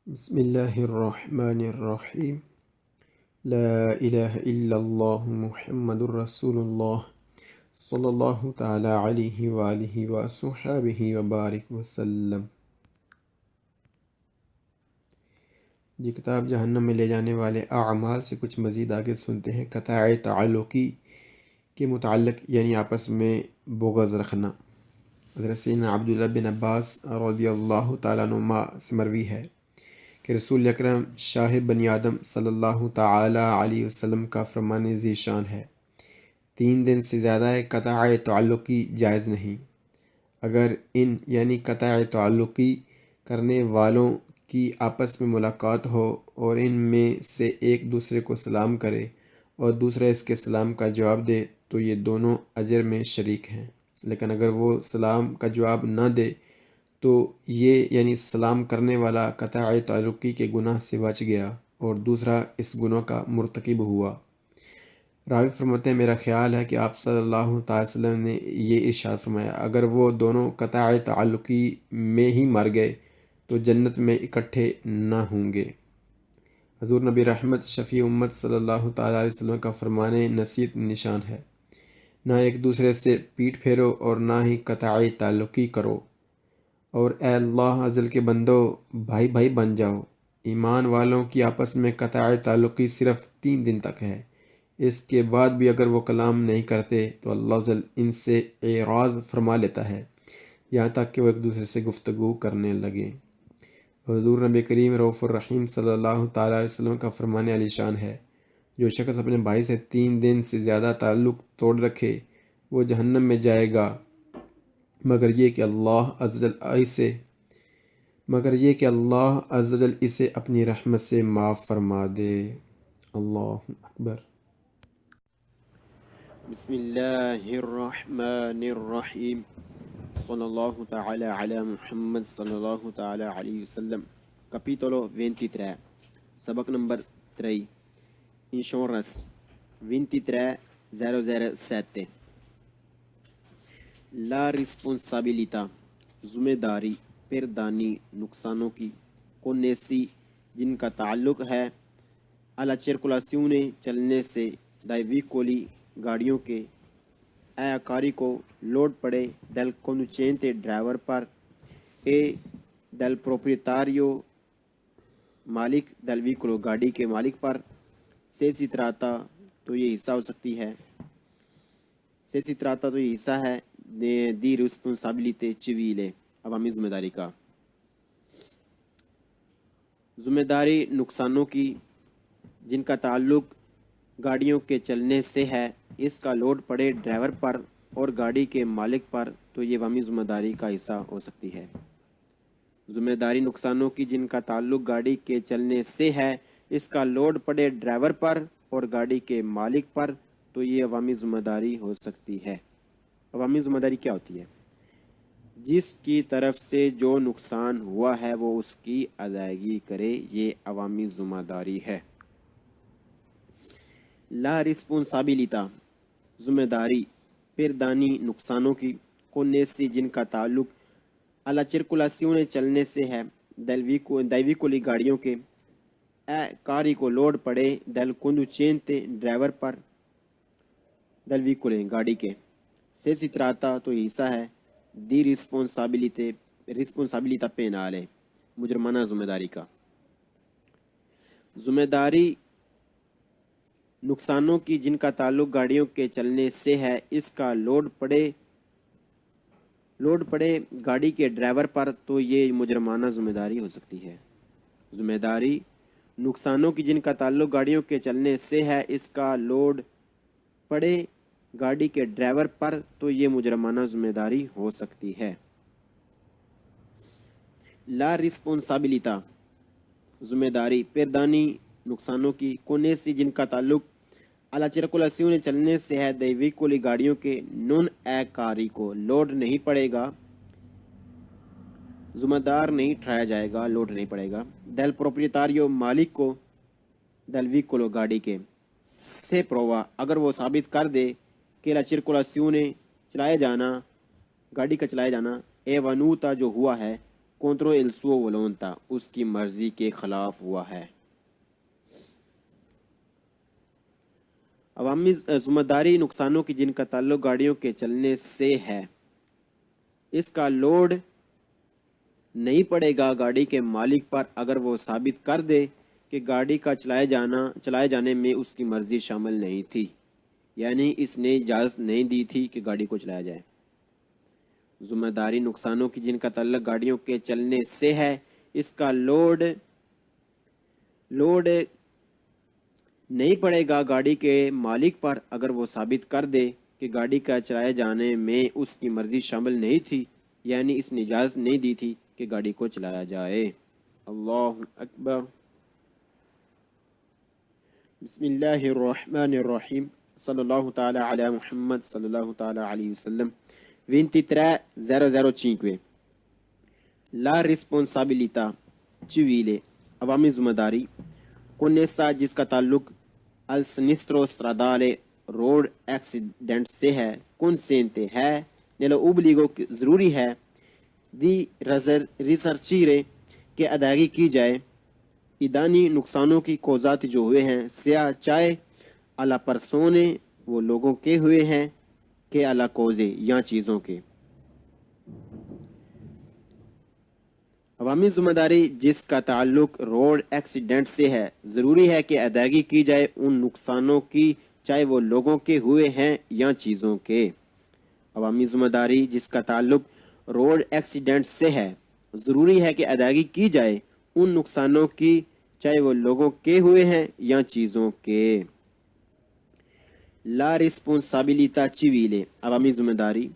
بسم الله الرحمن الرحيم. لا إله إلا الله محمد رسول الله صلی اللہ تعالی علیہ وآلہ وصحبہ وبارک وسلم. یہ کتاب جہنم میں لے جانے والے اعمال سے کچھ مزید آگے سنتے ہیں. قطع تعلقی کے متعلق یعنی آپس میں بغض رکھنا. حضرت سیدنا عبداللہ بن عباس رضی اللہ تعالیٰ عنہما سے مروی ہے کہ رسول اکرم شاہ بنی آدم صلی اللہ تعالی علیہ وسلم کا فرمان ذیشان ہے، 3 دن سے زیادہ قطع تعلقی جائز نہیں. اگر ان یعنی قطع تعلقی کرنے والوں کی آپس میں ملاقات ہو اور ان میں سے ایک دوسرے کو سلام کرے اور دوسرا اس کے سلام کا جواب دے تو یہ دونوں اجر میں شریک ہیں. لیکن اگر وہ سلام کا جواب نہ دے تو یہ یعنی سلام کرنے والا قطع تعلقی کے گناہ سے بچ گیا اور دوسرا اس گناہ کا مرتکب ہوا. راوی فرماتے ہیں میرا خیال ہے کہ آپ صلی اللہ تعالی وسلم نے یہ ارشاد فرمایا، اگر وہ دونوں قطع تعلقی میں ہی مر گئے تو جنت میں اکٹھے نہ ہوں گے. حضور نبی رحمت شفیع امت صلی اللہ تعالی علیہ وسلم کا فرمان نصیحت نشان ہے، نہ ایک دوسرے سے پیٹھ پھیرو اور نہ ہی قطع تعلقی کرو، اور اے اللہ عزل کے بندو بھائی بھائی بن جاؤ. ایمان والوں کی آپس میں قطع تعلقی صرف 3 دن تک ہے. اس کے بعد بھی اگر وہ کلام نہیں کرتے تو اللہ عزل ان سے اعراض فرما لیتا ہے یہاں تک کہ وہ ایک دوسرے سے گفتگو کرنے لگیں. حضور نبی کریم رؤوف الرحیم صلی اللہ تعالیٰ علیہ وسلم کا فرمان علی شان ہے، جو شخص اپنے بھائی سے 3 دن سے زیادہ تعلق توڑ رکھے وہ جہنم میں جائے گا مگر یہ کہ اللہ عز و جل اسے اپنی رحمت سے معاف فرما دے. اللہ اکبر. بسم اللہ الرحمن الرحیم صلی اللہ تعالی علی محمد صلی اللہ تعالی علیہ وسلم. Capitolo 23, سبق نمبر 3, Insurance 23007. La responsabilità, ذمہ داری پر دانی نقصانوں کی connessi جن کا تعلق ہے alla circolazione چلنے سے dai veicoli گاڑیوں کے کاری کو لوڈ پڑے del conducente ڈرائیور پر e del proprietario مالک del veicolo گاڑی کے مالک پر. سے si tratta تو یہ حصہ ہو سکتی ہے، سے si tratta تو یہ حصہ ہے دی responsabilité civile عوامی ذمہ داری کا. ذمہ داری نقصانوں کی جن کا تعلق گاڑیوں کے چلنے سے ہے، اس کا لوڈ پڑے ڈرائیور پر اور گاڑی کے مالک پر تو یہ عوامی ذمہ داری کا حصہ ہو سکتی ہے. ذمہ داری نقصانوں کی جن کا تعلق گاڑی کے چلنے سے ہے، اس کا لوڈ پڑے ڈرائیور پر اور گاڑی کے مالک پر تو یہ عوامی ذمہ داری ہو سکتی ہے. عوامی ذمہ داری کیا ہوتی ہے؟ جس کی طرف سے جو نقصان ہوا ہے وہ اس کی ادائیگی کرے، یہ عوامی ذمہ داری ہے. لا رسپونسابلٹی ذمہ داری پر دانی نقصانوں کی connessi جن کا تعلق alla circolazione چلنے سے ہے dai veicoli گاڑیوں کے کاری کو لوڈ پڑے del conducente ڈرائیور پر del veicolo گاڑی کے. سے si tratta تو یہ حصہ ہے دی responsabilità penale مجرمانہ ذمہ داری کا. ذمہ داری نقصانوں کی جن کا تعلق گاڑیوں کے چلنے سے ہے، اس کا لوڈ پڑے گاڑی کے ڈرائیور پر تو یہ مجرمانہ ذمہ داری ہو سکتی ہے. ذمہ داری نقصانوں کی جن کا تعلق گاڑیوں کے چلنے سے ہے، اس کا لوڈ پڑے گاڑی کے ڈرائیور پر تو یہ مجرمانہ ذمہ داری ہو سکتی ہے. لا رسپونسابلٹی ذمہ داری پر دانی نقصانوں کی connessi جن کا تعلق alla circolazione چلنے سے ہے dai veicoli گاڑیوں کے non è carico لوڈ نہیں پڑے گا، ذمہ دار نہیں ٹھہرایا جائے گا، لوڈ نہیں پڑے گا del proprietario مالک کو del veicolo گاڑی کے. سے prova اگر وہ ثابت کر دے کہ la circolazione چلایا جانا گاڑی کا چلایا جانا è avvenuta جو ہوا ہے contro il suo volontà اس کی مرضی کے خلاف ہوا ہے۔ عوامی ذمہ داری نقصانوں کی جن کا تعلق گاڑیوں کے چلنے سے ہے، اس کا لوڈ نہیں پڑے گا گاڑی کے مالک پر اگر وہ ثابت کر دے کہ گاڑی کا چلائے جانے میں اس کی مرضی شامل نہیں تھی، یعنی اس نے اجازت نہیں دی تھی کہ گاڑی کو چلایا جائے۔ ذمہ داری نقصانوں کی جن کا تعلق گاڑیوں کے چلنے سے ہے، اس کا لوڈ نہیں پڑے گا گاڑی کے مالک پر اگر وہ ثابت کر دے کہ گاڑی کا چلائے جانے میں اس کی مرضی شامل نہیں تھی، یعنی اس نے اجازت نہیں دی تھی کہ گاڑی کو چلایا جائے۔ اللہ اکبر۔ بسم اللہ الرحمن الرحیم، صلی اللہ تعالی علی محمد صلی اللہ تعالی علیہ وسلم۔ 23.005 La responsabilità civile، عوامی ذمہ داری، کنیسا جس کا تعلق السنسترو stradale روڈ ایکسیڈنٹ سے ہے، کنسینتے ہے نیلو اوبلیگو ضروری ہے، دی ریسرچیرے کہ ادائیگی کی جائے، ایدانی نقصانوں کی کوزات جو ہوئے ہیں، سیاہ چائے الا پرسونے وہ لوگوں کے ہوئے ہیں کہ الا کوزے یا چیزوں کے۔ عوامی ذمہ داری جس کا تعلق روڈ ایکسیڈنٹ سے ہے، ضروری ہے کہ ادائیگی کی جائے ان نقصانوں کی چاہے وہ لوگوں کے ہوئے ہیں یا چیزوں کے۔ عوامی ذمہ داری جس کا تعلق روڈ ایکسیڈنٹ سے ہے، ضروری ہے کہ ادائیگی کی جائے ان نقصانوں کی چاہے وہ لوگوں کے ہوئے ہیں یا چیزوں کے۔ لا ریسپونسابیلیٹا چیویلے، عوامی ذمہ داری،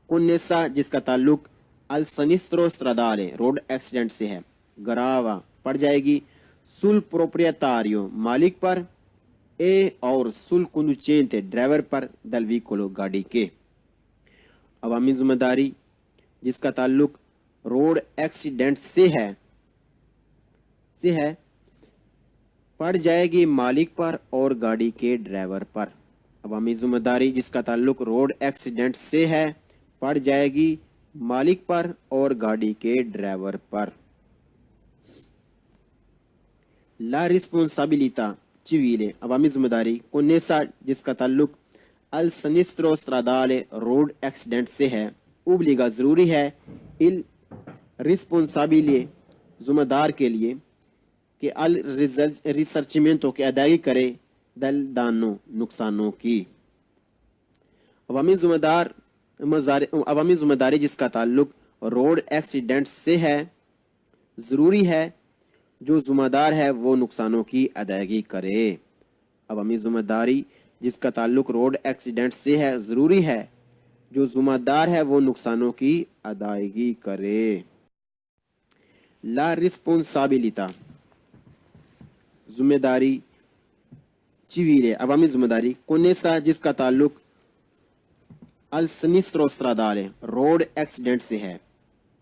کنیسا جس کا تعلق السنسترو stradale روڈ ایکسیڈنٹ سے ہے، گراوا پڑ جائے گی سول پروپریتاریو مالک پر، اے اور سول کنڈوچینتے ڈرائیور پر دل ویکولو گاڑی کے۔ عوامی ذمہ داری جس کا تعلق روڈ ایکسیڈنٹ سے ہے پڑ جائے گی مالک پر اور گاڑی کے ڈرائیور پر۔ عوامی ذمہ داری جس کا تعلق روڈ ایکسیڈنٹ سے ہے پڑ جائے گی مالک پر اور گاڑی کے ڈرائیور پر۔ لا ریسپونسابیلیٹا چیویلے، عوامی ذمہ داری، کنیسا جس کا تعلق السنسترو stradale روڈ ایکسیڈنٹ سے ہے، اوبلیگا ضروری ہے، ال ریسپونسابیلے ذمہ دار کے لیے کہ ریسرچمنٹوں کی ادائیگی کرے دل دانوں نقصانوں کی۔ عوامی ذمہ داری جس کا تعلق روڈ ایکسیڈنٹ سے ہے، ضروری ہے جو ذمہ دار ہے وہ نقصانوں کی ادائیگی کرے۔ عوامی ذمہ داری جس کا تعلق روڈ ایکسیڈنٹ سے ہے، ضروری ہے جو ذمہ دار ہے وہ نقصانوں کی ادائیگی کرے۔ لا ریسپونسابیلیٹا ذمہ داری چیویلے، عوامی ذمہ داری، کنیسا جس کا تعلق السنسترو stradale روڈ ایکسیڈنٹ سے ہے،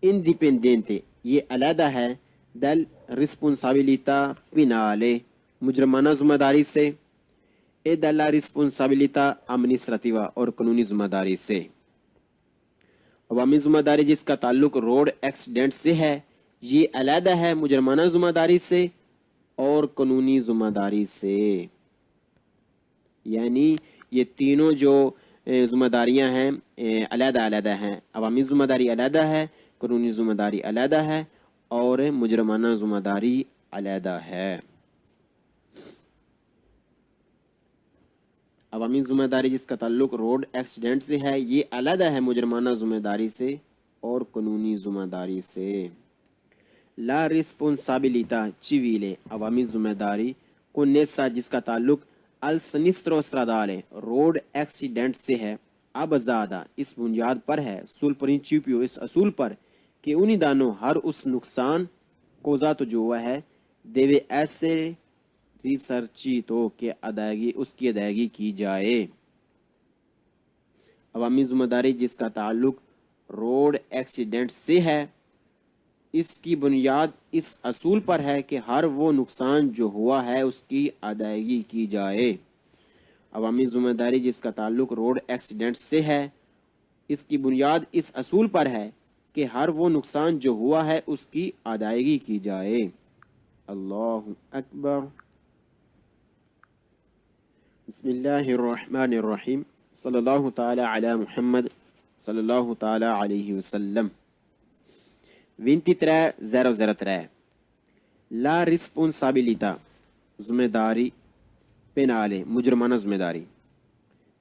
انڈیپینڈنتے یہ علیحدہ ہے، دل ریسپونسابیلیٹا پینالے مجرمانہ ذمہ داری سے، اے دلا ریسپونسابیلیٹا امنسٹریٹیوا اور قانونی ذمہ داری سے۔ عوامی ذمہ داری جس کا تعلق روڈ ایکسیڈنٹ سے ہے، یہ علیحدہ ہے مجرمانہ ذمہ داری سے اور قانونی ذمہ داری سے، یعنی یہ تینوں جو ذمہ داریاں ہیں علیحدہ ہیں۔ عوامی ذمہ داری علیحدہ ہے، قانونی ذمہ داری علیحدہ ہے اور مجرمانہ ذمہ داری علیحدہ ہے۔ عوامی ذمہ داری جس کا تعلق روڈ ایکسیڈنٹ سے ہے، یہ علیحدہ ہے مجرمانہ ذمہ داری سے اور قانونی ذمہ داری سے۔ لا ریسپونسابیلیٹا چیویلے، عوامی ذمہ داری، کنیسا جس کا تعلق السنسترو stradale روڈ ایکسیڈنٹ سے ہے، اب زیادہ اس بنیاد پر ہے، سول پرنچیپیو اس اصول پر کہ انہی دانوں ہر اس نقصان کوزات جو ہوا ہے دیوے ایسے ریسرچی تو کہ اس کی ادائیگی کی جائے۔ عوامی ذمہ داری جس کا تعلق روڈ ایکسیڈنٹ سے ہے، اس کی بنیاد اس اصول پر ہے کہ ہر وہ نقصان جو ہوا ہے اس کی ادائیگی کی جائے۔ عوامی ذمہ داری جس کا تعلق روڈ ایکسیڈنٹ سے ہے، اس کی بنیاد اس اصول پر ہے کہ ہر وہ نقصان جو ہوا ہے اس کی ادائیگی کی جائے۔ اللہ اکبر۔ بسم اللہ الرحمن الرحیم، صلی اللہ تعالی علی محمد صلی اللہ تعالی علیہ وسلم۔ 23.003 لا responsabilità، ذمہ داری، پینالے، مجرمانہ ذمہ داری،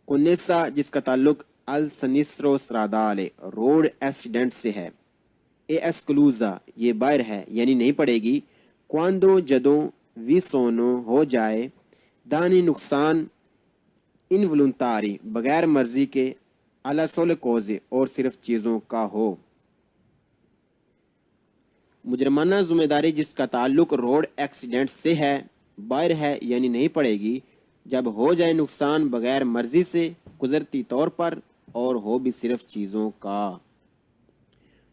کنیسا جس کا تعلق السنسرو stradale روڈ ایکسیڈنٹ سے ہے، اے اسکلوزا یہ باہر ہے یعنی نہیں پڑے گی، quando جدوں وی سونو ہو جائے، دانی نقصان، انولنتاری بغیر مرضی کے، alla sole cose اور صرف چیزوں کا ہو۔ مجرمانہ ذمہ داری جس کا تعلق روڈ ایکسیڈنٹ سے ہے، باہر ہے یعنی نہیں پڑے گی جب ہو جائے نقصان بغیر مرضی سے، قدرتی طور پر، اور ہو بھی صرف چیزوں کا۔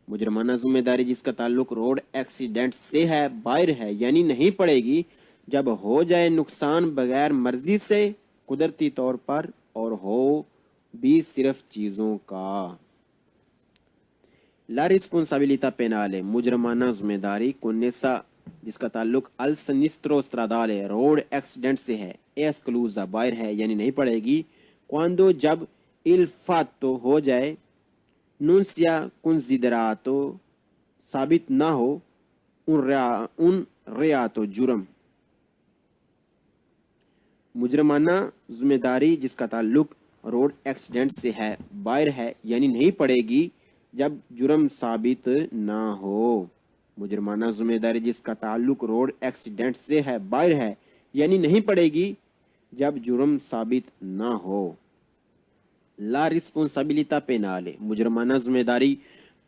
مجرمانہ ذمہ داری جس کا تعلق روڈ ایکسیڈنٹ سے ہے، باہر ہے یعنی نہیں پڑے گی جب ہو جائے نقصان بغیر مرضی سے، قدرتی طور پر، اور ہو بھی صرف چیزوں کا۔ لا responsabilità penale مجرمانہ ذمہ داری، کنیسا جس کا تعلق السنسٹرو stradale روڈ ایکسیڈنٹ سے ہے، اے اسکلوزا باہر ہے یعنی نہیں پڑے گی، quando جب il fatto ہو جائے، non sia considerato ثابت نہ ہو، un reato جرم۔ مجرمانہ ذمہ داری جس کا تعلق روڈ ایکسیڈنٹ سے ہے، باہر ہے یعنی نہیں پڑے گی جب جرم ثابت نہ ہو۔ مجرمانہ ذمہ داری جس کا تعلق روڈ ایکسیڈنٹ سے ہے، باہر ہے یعنی نہیں پڑے گی جب جرم ثابت نہ ہو۔ لا responsabilità penale مجرمانہ ذمہ داری،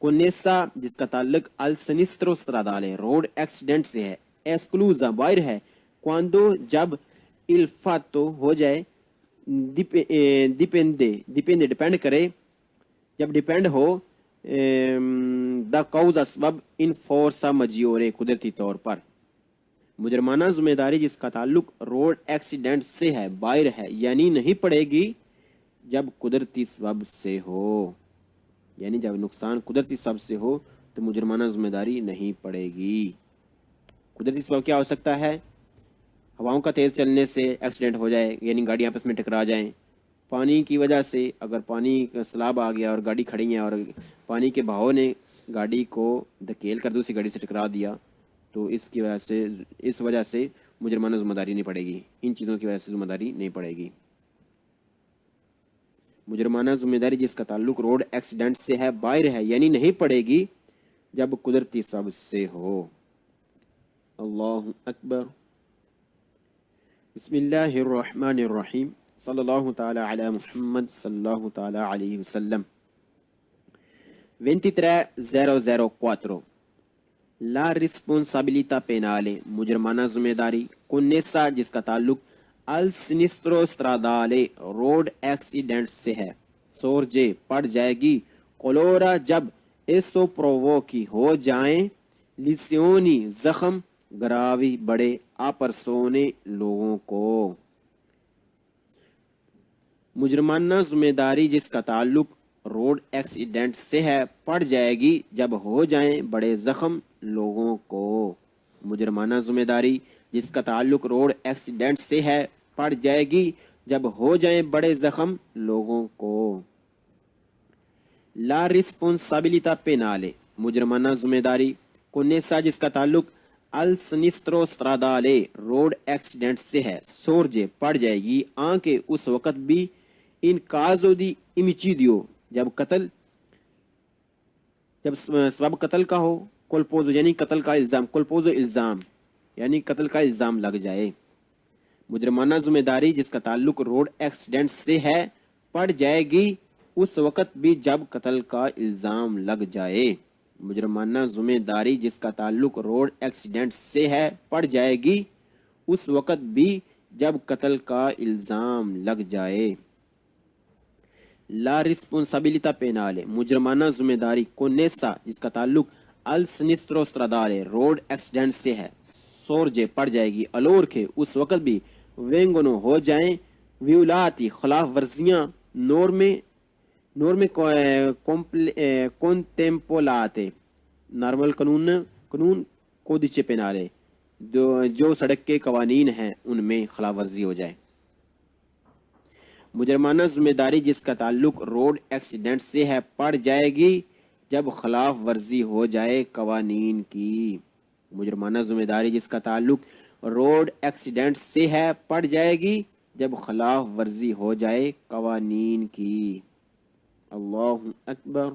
کنیسا جس کا تعلق السنسٹرو stradale روڈ ایکسیڈنٹ سے ہے، esclusa باہر ہے، quando جب il fatto ہو جائے، dipende ڈپینڈ کرے، جب ڈپینڈ ہو، دا causa سبب، in forza maggiore قدرتی طور پر۔ مجرمانہ ذمہ داری جس کا تعلق روڈ ایکسیڈنٹ سے ہے، باہر ہے یعنی نہیں پڑے گی جب قدرتی سبب سے ہو، یعنی جب نقصان قدرتی سبب سے ہو تو مجرمانہ ذمہ داری نہیں پڑے گی۔ قدرتی سبب کیا ہو سکتا ہے؟ ہواؤں کا تیز چلنے سے ایکسیڈنٹ ہو جائے، یعنی گاڑیاں آپس میں ٹکرا جائیں، پانی کی وجہ سے، اگر پانی کا سیلاب آ گیا اور گاڑی کھڑی ہے اور پانی کے بہاؤ نے گاڑی کو دھکیل کر دوسری گاڑی سے ٹکرا دیا، تو اس وجہ سے مجرمانہ ذمہ داری نہیں پڑے گی، ان چیزوں کی وجہ سے ذمہ داری نہیں پڑے گی۔ مجرمانہ ذمہ داری جس کا تعلق روڈ ایکسیڈنٹ سے ہے، باہر ہے یعنی نہیں پڑے گی جب قدرتی سبب سے ہو۔ اللہ اکبر۔ بسم اللہ الرحمن الرحیم، صلی اللہ تعالی علی محمد صلی اللہ تعالی علیہ وسلم۔ 23.004 لا responsabilità penale مجرمانہ ذمہ داری، کنیسا جس کا تعلق السنسٹرو stradale روڈ ایکسیڈنٹ سے ہے، سورجے پڑ جائے گی، کولورا جب ایسو پروووکی ہو جائیں، لیسیونی زخم، گراوی بڑے، آپرسونے لوگوں کو۔ مجرمانہ ذمہ داری جس کا تعلق روڈ ایکسیڈنٹ سے ہے، پڑ جائے گی جب ہو جائیں بڑے زخم لوگوں کو۔ مجرمانہ ذمہ داری جس کا تعلق روڈ ایکسیڈنٹ سے ہے، پڑ جائے گی جب ہو جائیں بڑے زخم لوگوں کو۔ لا responsabilità penale مجرمانہ ذمہ داری، کنیسا جس کا تعلق السنسٹرو stradale روڈ ایکسیڈنٹ سے ہے، سورجے پڑ جائے گی، آنکہ اس وقت بھی، ان caso di omicidio جب سبب قتل کا ہو، colposo یعنی قتل کا الزام، colposo الزام یعنی قتل کا الزام لگ جائے۔ مجرمانہ ذمہ داری جس کا تعلق روڈ ایکسیڈنٹ سے ہے، پڑ جائے گی اس وقت بھی جب قتل کا الزام لگ جائے۔ مجرمانہ ذمہ داری جس کا تعلق روڈ ایکسیڈنٹ سے ہے، پڑ جائے گی اس وقت بھی جب قتل کا الزام لگ جائے۔ لا responsabilità penale مجرمانہ ذمہ داری، کنیسا جس کا تعلق السنسٹرو stradale روڈ ایکسیڈنٹ سے ہے، سورجے پڑ جائے گی، الور کے اس وقت بھی، وینگونو ہو جائیں، ویولاتی خلاف ورزیاں، نورمے نورم کونٹمپولاتے نارمل قانون کودیچے پینالے جو سڑک کے قوانین ہیں ان میں خلاف ورزی ہو جائے. مجرمانہ ذمہ داری جس کا تعلق روڈ ایکسیڈنٹ سے ہے پڑ جائے گی جب خلاف ورزی ہو جائے قوانین کی. مجرمانہ ذمہ داری جس کا تعلق روڈ ایکسیڈنٹ سے ہے پڑ جائے گی جب خلاف ورزی ہو جائے قوانین کی. اللہ اکبر.